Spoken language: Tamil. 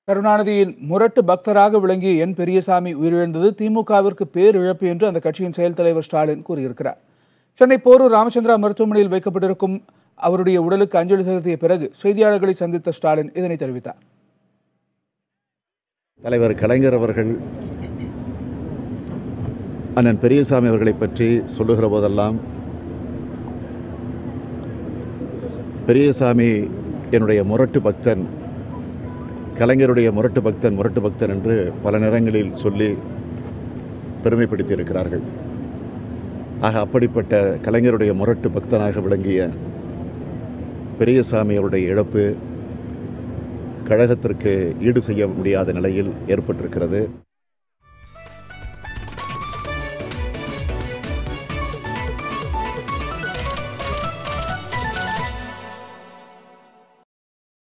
கருணாநிதியின் முரட்டு பக்தராக விளங்கிய என் பெரியசாமி உயிரிழந்தது திமுகவிற்கு பேரிழப்பு என்று அந்த கட்சியின் செயல் தலைவர் ஸ்டாலின் கூறியிருக்கிறார். சென்னை போரூர் ராமச்சந்திரா மருத்துவமனையில் வைக்கப்பட்டிருக்கும் அவருடைய உடலுக்கு அஞ்சலி செலுத்திய பிறகு செய்தியாளர்களை சந்தித்த ஸ்டாலின் இதனை தெரிவித்தார். தலைவர் கலைஞர் அவர்கள் அண்ணன் பெரியசாமி அவர்களை பற்றி சொல்லுகிற போதெல்லாம் பெரியசாமி என்னுடைய முரட்டு பக்தன், கலைஞருடைய முரட்டு பக்தன் என்று பல நேரங்களில் சொல்லி பெருமைப்படுத்தி இருக்கிறார்கள். ஆக அப்படிப்பட்ட கலைஞருடைய முரட்டு பக்தனாக விளங்கிய பெரியசாமி அவருடைய இழப்பு கழகத்திற்கு ஈடு செய்ய முடியாத நிலையில் ஏற்பட்டிருக்கிறது.